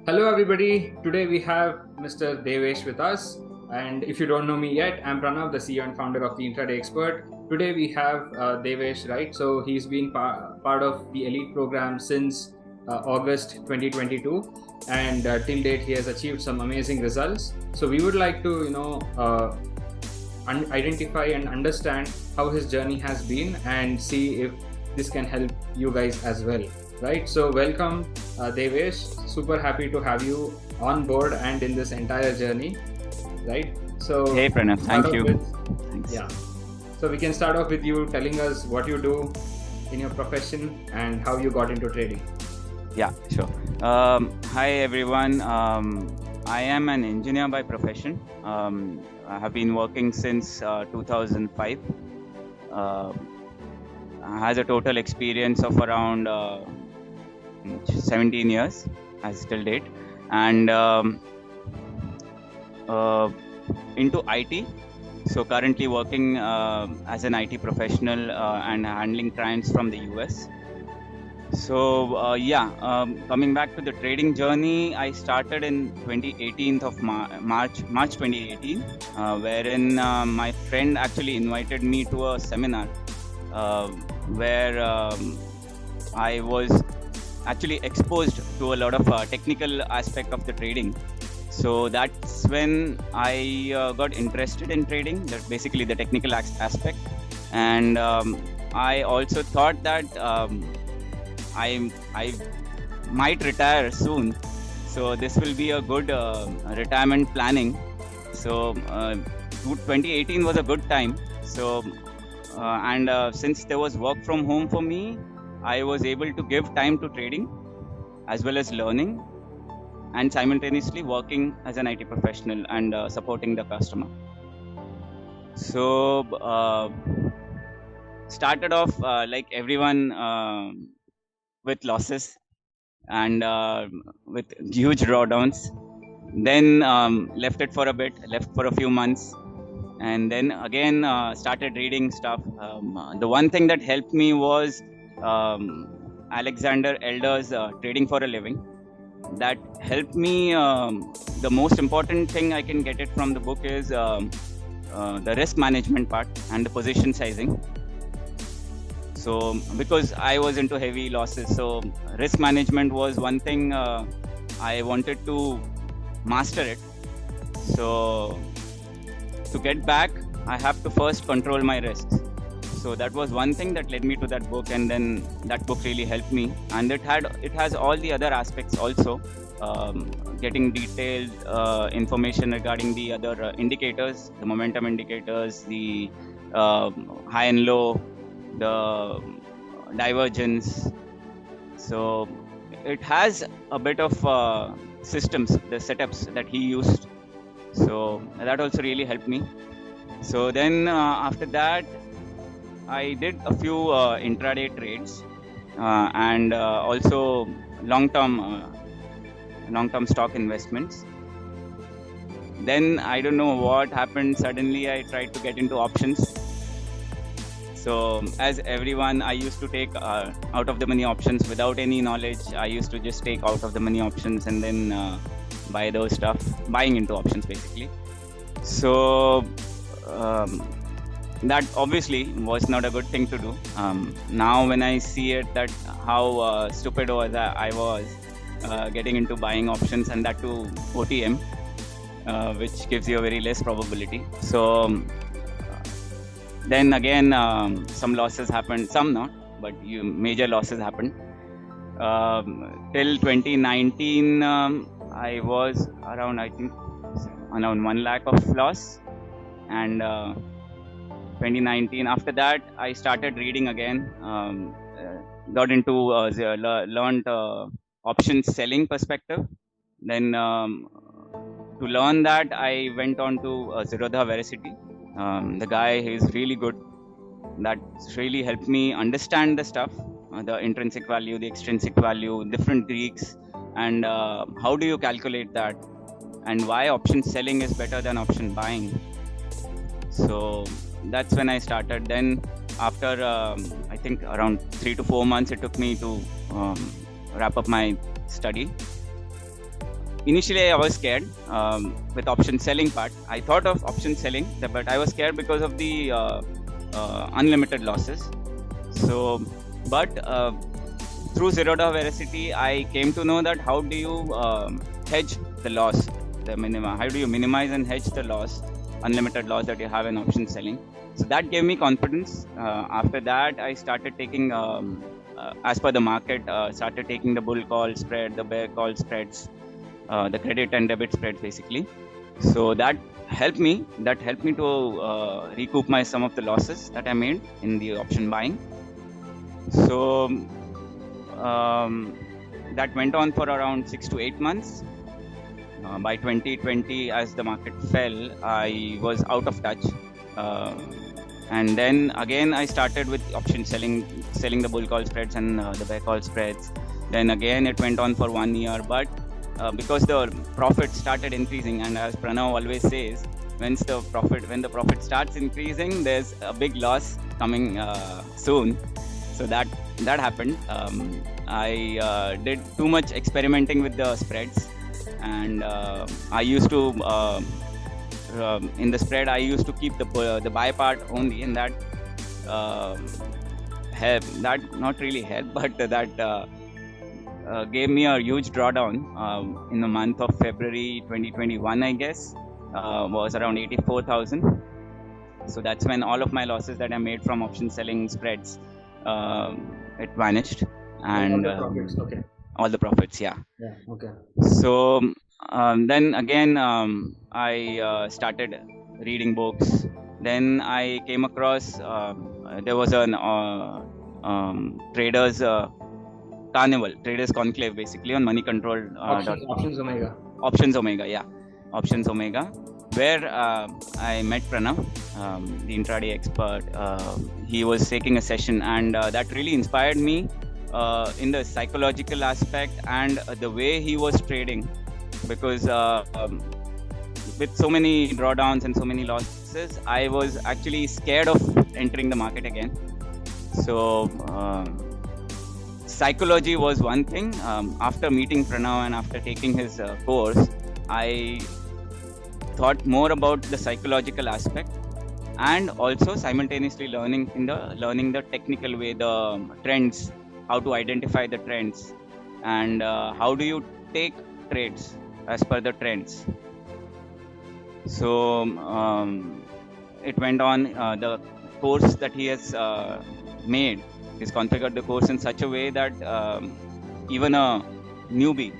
Hello everybody, today we have Mr. Devesh with us, and if you don't know me yet, I'm Pranav, the CEO and founder of the Intraday Expert. Today we have Devesh, right? So he's been part of the Elite program since August 2022, and till date he has achieved some amazing results. So we would like to, identify and understand how his journey has been and see if this can help you guys as well, right? So welcome, Devesh. Super happy to have you on board and in this entire journey, right? So Hey Pranav, thank you. Thanks. Yeah. So we can start off with you telling us what you do in your profession and how you got into trading. Yeah, sure. Hi everyone. I am an engineer by profession. I have been working since 2005. Has a total experience of around 17 years as till date, and into IT. So currently working as an IT professional and handling clients from the US. So coming back to the trading journey, I started in 2018 of March 2018, wherein my friend actually invited me to a seminar where I was actually exposed to a lot of technical aspect of the trading. So that's when I got interested in trading, that basically the technical aspect. And I also thought that I might retire soon, so this will be a good retirement planning. So 2018 was a good time. So since there was work from home for me, I was able to give time to trading as well as learning, and simultaneously working as an IT professional and supporting the customer. So started off like everyone with losses and with huge drawdowns. Then left it for a bit, left for a few months, and then again started reading stuff. The one thing that helped me was Alexander Elder's Trading for a Living. That helped me. The most important thing I can get it from the book is the risk management part and the position sizing. So because I was into heavy losses, so risk management was one thing I wanted to master it. So to get back, I have to first control my risks. So that was one thing that led me to that book, and then that book really helped me. And it has all the other aspects also, getting detailed information regarding the other indicators, the momentum indicators, the high and low, the divergence. So it has a bit of systems, the setups that he used. So that also really helped me. So then after that, I did a few intraday trades and also long-term stock investments. Then I don't know what happened. Suddenly I tried to get into options. So as everyone, I used to take out of the money options without any knowledge. I used to just take out of the money options and then buy those stuff, buying into options basically. So that obviously was not a good thing to do. Now when I see it, that how stupid I was getting into buying options, and that to OTM, which gives you a very less probability. So then again, some losses happened, some not, but major losses happened. Till 2019, I was around, I think, around 1 lakh of loss. And 2019, after that, I started reading again, got into, learned options selling perspective. Then to learn that, I went on to Zerodha Veracity. The guy is really good. That really helped me understand the stuff, the intrinsic value, the extrinsic value, different Greeks, and how do you calculate that, and why option selling is better than option buying. So that's when I started. Then after I think around 3 to 4 months, it took me to wrap up my study. initially I was scared with option selling part. I thought of option selling, but I was scared because of the unlimited losses. So, but through Zerodha Veracity, I came to know that how do you hedge the loss, how do you minimize and hedge the loss, unlimited loss that you have in option selling. So that gave me confidence. After that, I started taking, as per the market, started taking the bull call spread, the bear call spreads, the credit and debit spreads basically. So that helped me to recoup some of the losses that I made in the option buying. So that went on for around 6 to 8 months. By 2020, as the market fell, I was out of touch. And then again, I started with option selling the bull call spreads and the bear call spreads. Then again, it went on for 1 year. But because the profit started increasing, and as Pranav always says, when the profit starts increasing, there's a big loss coming soon. So that happened. I did too much experimenting with the spreads, and I used to in the spread I used to keep the buy part only, and that not really helped, but that gave me a huge drawdown in the month of February 2021, I guess. Was around 84,000. So that's when all of my losses that I made from option selling spreads, it vanished. And all the profits, okay. All the profits, yeah. Okay. So then again, I started reading books. Then I came across, there was an traders conclave basically on money control. Options Omega. Options Omega, where I met Pranav, the intraday expert. He was taking a session, and that really inspired me in the psychological aspect and the way he was trading, because with so many drawdowns and so many losses, I was actually scared of entering the market again. So psychology was one thing. After meeting Pranav and after taking his course, I thought more about the psychological aspect, and also simultaneously learning the technical way, the trends, how to identify the trends, and how do you take trades as per the trends. So it went on. The course that he has made is configured the course in such a way that even a newbie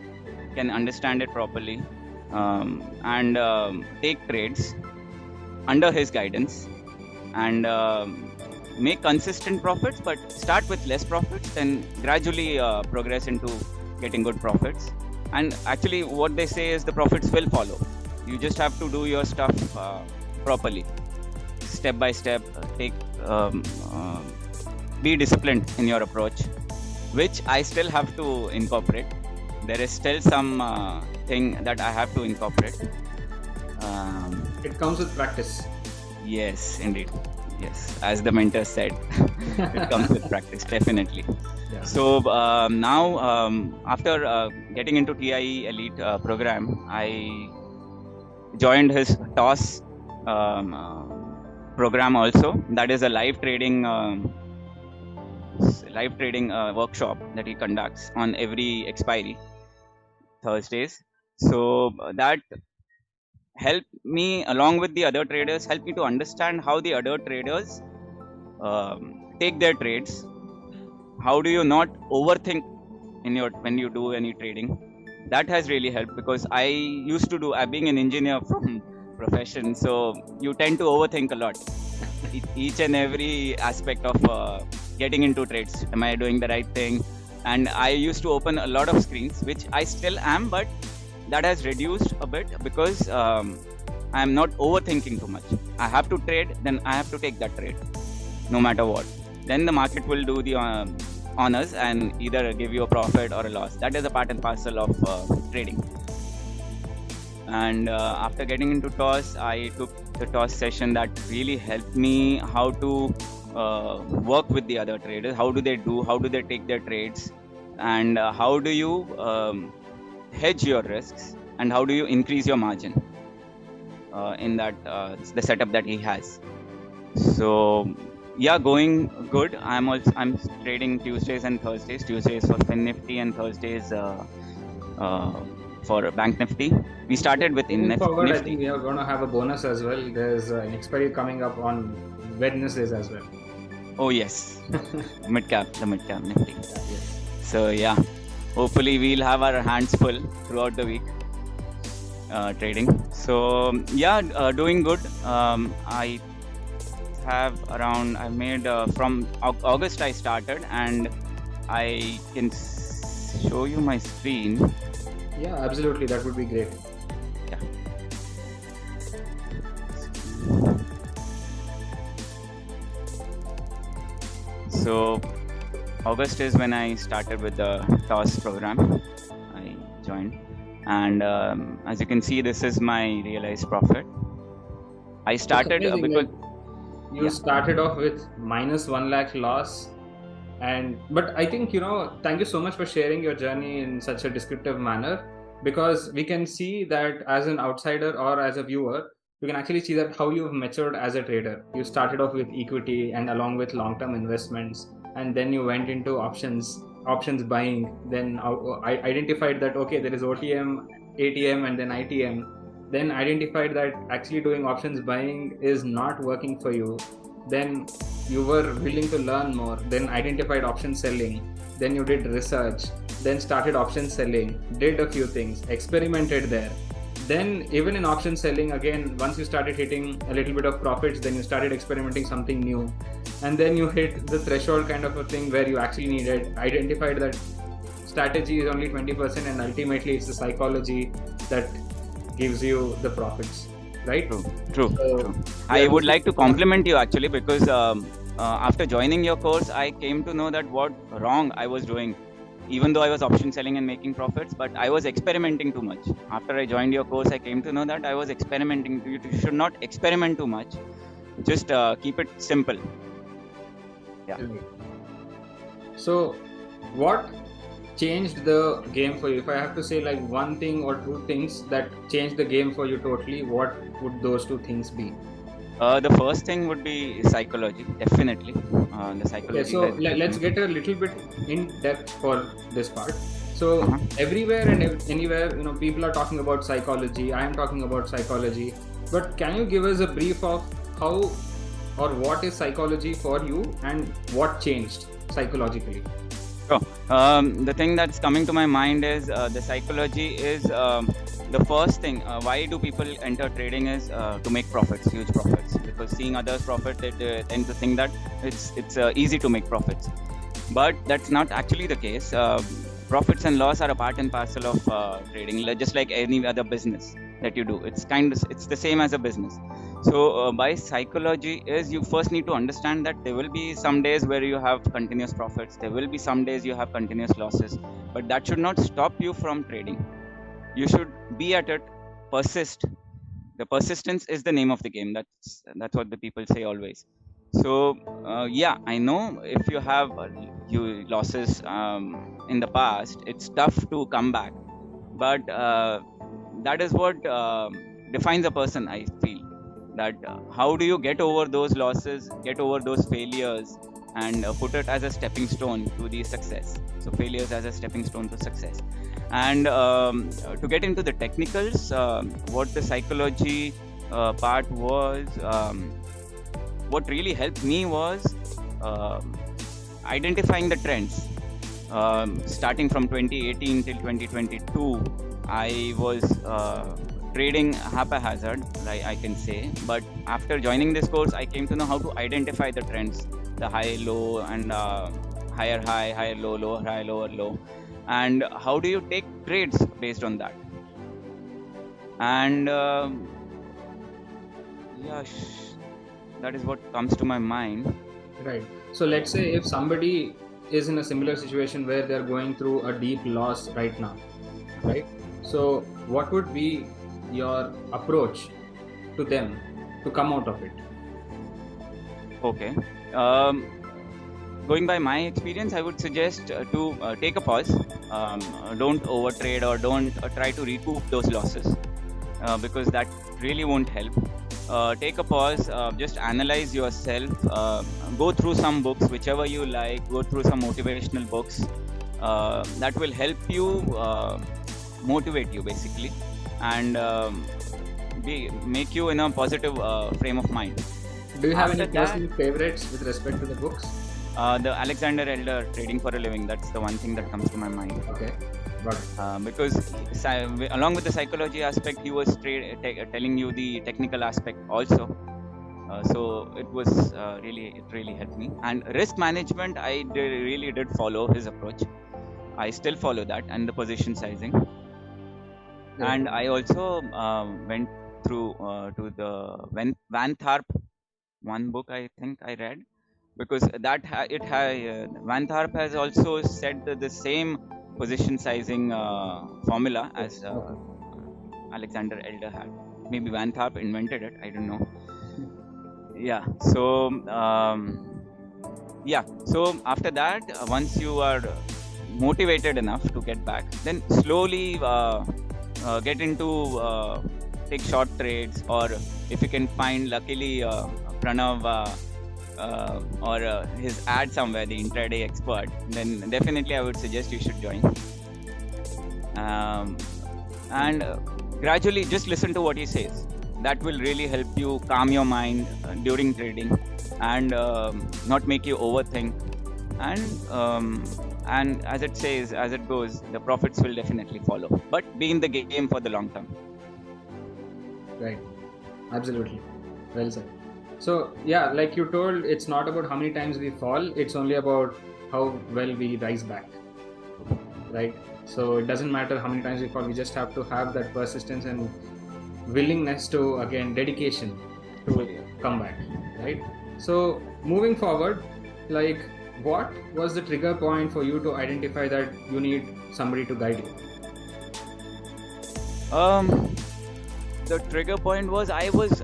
can understand it properly and take trades under his guidance, and make consistent profits, but start with less profits, then gradually progress into getting good profits. And actually what they say is the profits will follow. You just have to do your stuff properly, step by step. Be disciplined in your approach, which I still have to incorporate. There is still some thing that I have to incorporate. It comes with practice. Yes, indeed. Yes, as the mentor said, it comes with practice, definitely. Yeah. So now, after getting into TIE Elite program, I joined his TOS program also. That is a live trading workshop that he conducts on every expiry Thursdays. So that helped me, along with the other traders, helped me to understand how the other traders take their trades. How do you not overthink when you do any trading? That has really helped, because I used to do, being an engineer from profession, so you tend to overthink a lot. Each and every aspect of getting into trades. Am I doing the right thing? And I used to open a lot of screens, which I still am, but that has reduced a bit, because I'm not overthinking too much. I have to trade, then I have to take that trade, no matter what. Then the market will do the honors and either give you a profit or a loss. That is a part and parcel of trading. And after getting into TOS, I took the TOS session that really helped me how to work with the other traders. How do they take their trades, and how do you hedge your risks and how do you increase your margin in that the setup that he has. So yeah, going good. I'm trading Tuesdays and Thursdays. Tuesdays for Fin Nifty and Thursdays for Bank Nifty. We started with Moving forward, I Nifty. think we are going to have a bonus as well. There's an expiry coming up on Wednesdays as well. Oh yes, the mid cap Nifty. Yes. So yeah, hopefully we'll have our hands full throughout the week trading. So yeah, doing good. I made from August I started, and I can show you my screen. Yeah, absolutely. That would be great. Yeah. So August is when I started with the TOS program. I joined, and as you can see, this is my realized profit. I started because you started off with minus 1 lakh loss, but I think, thank you so much for sharing your journey in such a descriptive manner, because we can see that as an outsider or as a viewer, you can actually see that how you've matured as a trader. You started off with equity and along with long-term investments, and then you went into options buying. Then I identified that okay, there is OTM, ATM, and then ITM. Then identified that actually doing options buying is not working for you. Then you were willing to learn more. Then identified option selling. Then you did research. Then started option selling. Did a few things. Experimented there. Then even in option selling, again, once you started hitting a little bit of profits, then you started experimenting something new. And then you hit the threshold kind of a thing where you actually identified that strategy is only 20%, and ultimately it's the psychology that gives you the profits, right? True. I would like to compliment you actually, because after joining your course, I came to know that what wrong I was doing, even though I was option selling and making profits, but I was experimenting too much. After I joined your course, I came to know that I was experimenting. You should not experiment too much. Just keep it simple. Yeah. So what changed the game for you? If I have to say like one thing or two things that changed the game for you totally, what would those two things be? The first thing would be psychology, definitely. The psychology. Okay, so let's get a little bit in depth for this part. So everywhere and anywhere, people are talking about psychology. I am talking about psychology. But can you give us a brief of how or what is psychology for you and what changed psychologically? Sure. The thing that's coming to my mind is the psychology is the first thing. Why do people enter trading is to make profits, huge profits. Because seeing others profit, they tend to think that it's easy to make profits. But that's not actually the case. Profits and loss are a part and parcel of trading, just like any other business that you do. It's the same as a business. So by psychology is you first need to understand that there will be some days where you have continuous profits. There will be some days you have continuous losses, but that should not stop you from trading. You should be at it, persist. The persistence is the name of the game. That's what the people say always. So yeah, I know if you have losses in the past, it's tough to come back, but that is what defines a person, I feel. That how do you get over those losses, get over those failures, and put it as a stepping stone to the success. So failures as a stepping stone to success. And to get into the technicals, what the psychology part was, what really helped me was identifying the trends. Starting from 2018 till 2022, I was trading haphazard, I can say. But after joining this course, I came to know how to identify the trends, the high, low, and higher high, higher low, lower high, lower low, and how do you take trades based on that. And yeah, that is what comes to my mind. Right. So let's say if somebody is in a similar situation where they're going through a deep loss right now, right? So what would be your approach to them to come out of it? Okay. going by my experience, I would suggest to take a pause. Don't overtrade or don't try to recoup those losses, because that really won't help. Take a pause, just analyze yourself, go through some books, whichever you like, go through some motivational books that will help you, motivate you basically, and make you in a positive frame of mind. Do you have After any personal favorites with respect to the books? The Alexander Elder, Trading for a Living, that's the one thing that comes to my mind. Okay, got it. Because along with the psychology aspect, he was telling you the technical aspect also. So it was it really helped me. And risk management, I really did follow his approach. I still follow that, and the position sizing. Yeah. And I also went through to the Van Tharp, one book I think I read, because that Van Tharp has also said the same position sizing formula as Okay. Alexander Elder had. Maybe Van Tharp invented it, I don't know. Yeah. So so after that, once you are motivated enough to get back, then slowly get into take short trades, or if you can find, luckily Pranav or his ad somewhere, the Intraday Expert, then definitely I would suggest you should join. And gradually just listen to what he says. That will really help you calm your mind during trading, and not make you overthink. And as it says, as it goes, the profits will definitely follow. But be in the game for the long term. Right. Absolutely. Well said. So yeah, like you told, it's not about how many times we fall, it's only about how well we rise back. Right? So it doesn't matter how many times we fall, we just have to have that persistence and willingness to, again, dedication to come back. Right? So moving forward, like, what was the trigger point for you to identify that you need somebody to guide you? The trigger point was I was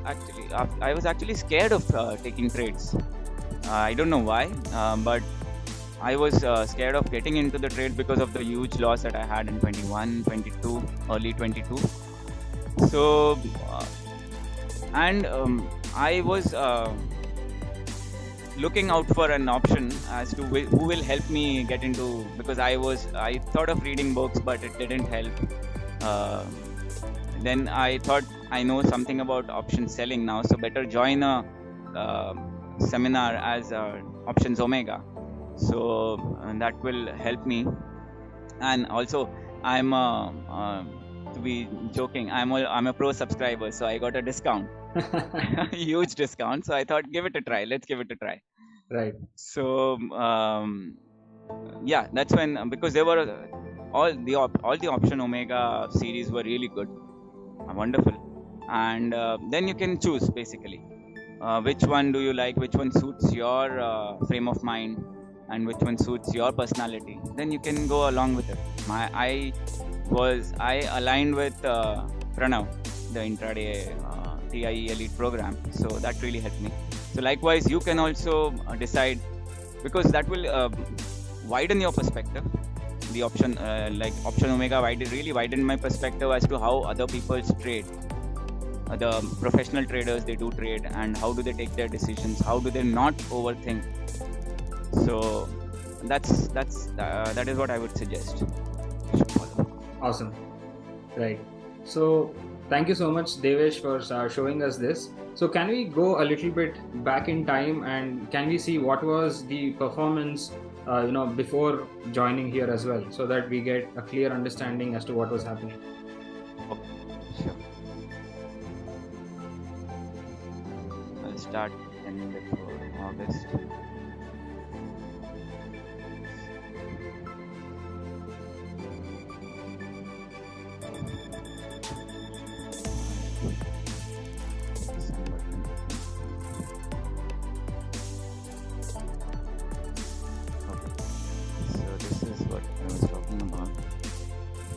actually scared of taking trades. I don't know why, but I was scared of getting into the trade because of the huge loss that I had in 21, 22, early 22. So, and I was looking out for an option as to who will help me get into, because I thought of reading books, but it didn't help. Then I thought, I know something about option selling now, so better join a seminar as Options Omega. So that will help me. And also, I'm to be joking, I'm a pro subscriber, so I got a discount, huge discount. So I thought, give it a try. Let's give it a try. Right. So yeah, that's when, because there were all the Option Omega series were really good, wonderful, and then you can choose basically which one do you like, which one suits your frame of mind, and which one suits your personality. Then you can go along with it. I aligned with Pranav, the Intraday TIE Elite program, so that really helped me. So likewise, you can also decide, because that will widen your perspective. The option, like Option Omega, really widened my perspective as to how other people trade. The professional traders, they do trade, and how do they take their decisions? How do they not overthink? So that is what I would suggest. Awesome. Right. So thank you so much, Devesh, for showing us this. So can we go a little bit back in time, and can we see what was the performance before joining here as well, so that we get a clear understanding as to what was happening? Okay, sure. I'll start in before August.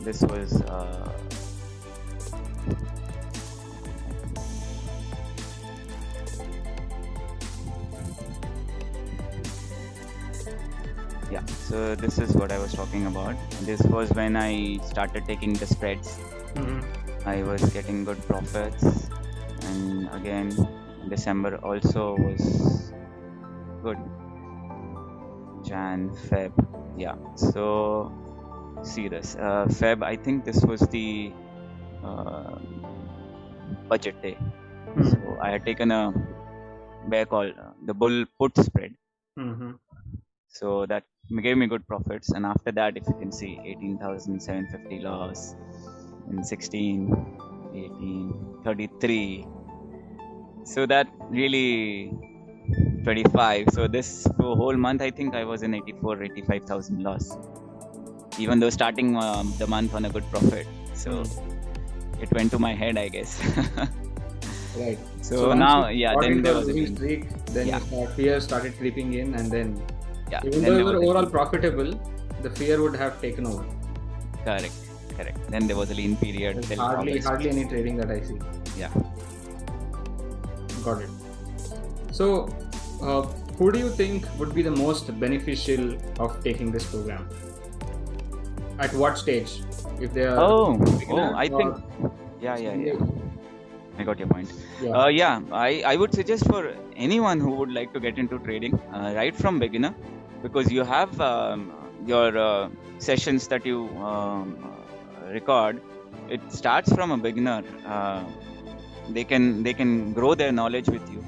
This was So this is what I was talking about. This was when I started taking the spreads. I was getting good profits, and again December also was good. Jan, Feb, yeah. So see this Feb. I think this was the budget day. So I had taken a bear call, the bull put spread. So that gave me good profits, and after that, if you can see, 18,750 loss in 16, 18, 33. So that really 25. So this whole month, I think I was in 85,000 loss, even though starting the month on a good profit. So it went to my head, I guess. Right. So now, yeah, then there was a streak. Then fear started creeping in, and then even then though you were overall profitable, the fear would have taken over. Correct. Then there was a lean period. Hardly any trading that I see. Yeah. Got it. So, who do you think would be the most beneficial of taking this program? At what stage? If they are I think I got your point. I would suggest for anyone who would like to get into trading right from beginner, because you have your sessions that you record. It starts from a beginner. They can grow their knowledge with you,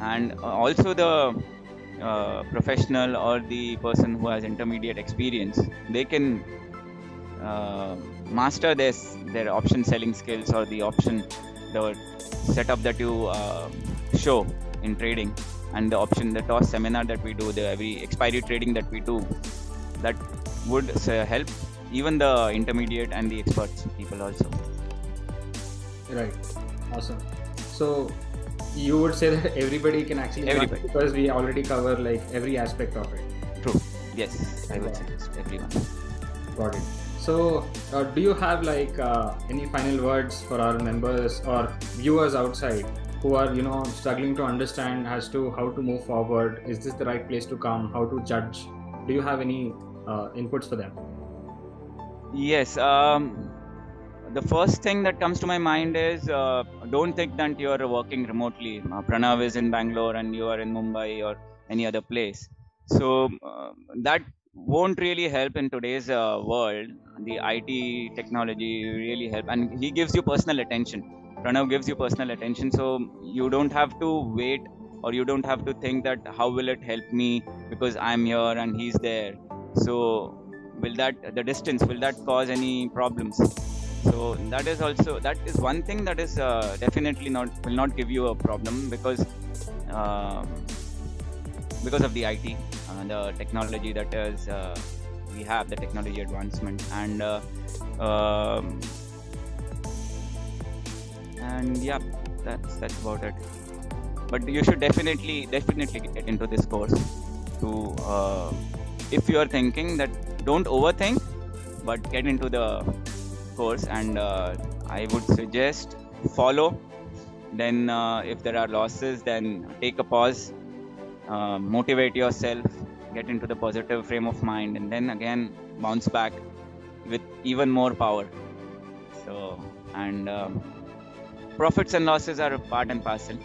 and also the professional or the person who has intermediate experience, they can master their option selling skills, or the setup that you show in trading, and the toss seminar that we do, the every expiry trading that we do, that would help even the intermediate and the experts people also. Right. Awesome. So you would say that everybody can actually because we already cover like every aspect of it. True. Yes, I would suggest everyone. Got it. So do you have like any final words for our members or viewers outside who are struggling to understand as to how to move forward? Is this the right place to come? How to judge? Do you have any inputs for them? Yes. The first thing that comes to my mind is don't think that you are working remotely. Pranav is in Bangalore and you are in Mumbai or any other place. So that won't really help in today's world. The IT technology really help, and he gives you personal attention. Pranav gives you personal attention, so you don't have to wait, or you don't have to think that how will it help me because I'm here and he's there. So the distance, will that cause any problems? So that is one thing that is definitely will not give you a problem, because of the IT, the technology that is we have, the technology advancement, and yeah, that's about it. But you should definitely get into this course. To if you are thinking that, don't overthink, but get into the course, and I would suggest follow. Then if there are losses, then take a pause, motivate yourself, get into the positive frame of mind, and then again bounce back with even more power. So, and profits and losses are a part and parcel.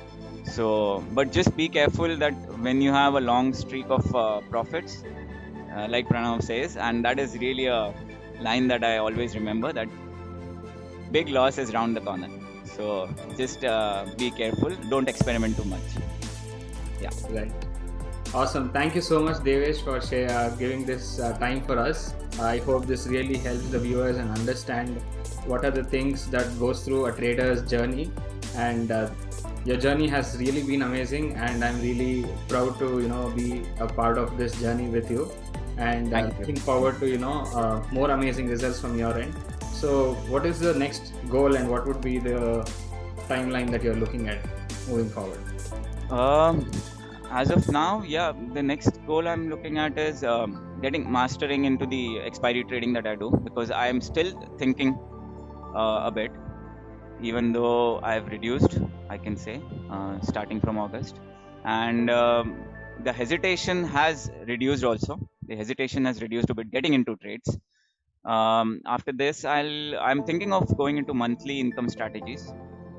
So, but just be careful that when you have a long streak of profits, like Pranav says, and that is really a line that I always remember, that big loss is round the corner. So just be careful, don't experiment too much. Yeah. Right. Awesome. Thank you so much, Devesh, for giving this time for us. I hope this really helps the viewers and understand what are the things that goes through a trader's journey. And your journey has really been amazing, and I'm really proud to be a part of this journey with you. And looking forward to more amazing results from your end. So what is the next goal, and what would be the timeline that you're looking at moving forward? As of now, the next goal I'm looking at is mastering into the expiry trading that I do, because I am still thinking a bit, even though I've reduced, I can say, starting from August, and the hesitation has reduced also, the hesitation has reduced a bit getting into trades. After this, I'm thinking of going into monthly income strategies.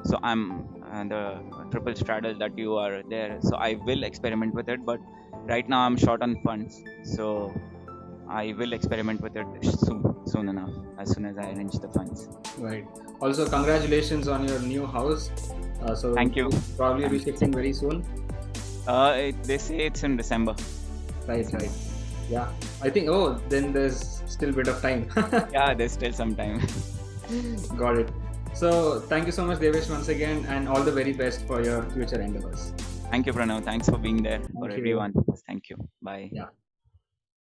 So I'm the triple straddle that you are there. So I will experiment with it, but right now I'm short on funds. So I will experiment with it soon enough, as soon as I arrange the funds. Right. Also, congratulations on your new house. So Thank you. you'll probably be Thank you. shifting very soon. They say it's in December. Right. Yeah. I think. Oh, then there's still a bit of time. Yeah, there's still some time. Got it. So thank you so much, Devesh, once again, and all the very best for your future endeavors. Thank you, Pranav. Thanks for being there for Thank you. everyone. Thank you. Bye. Yeah.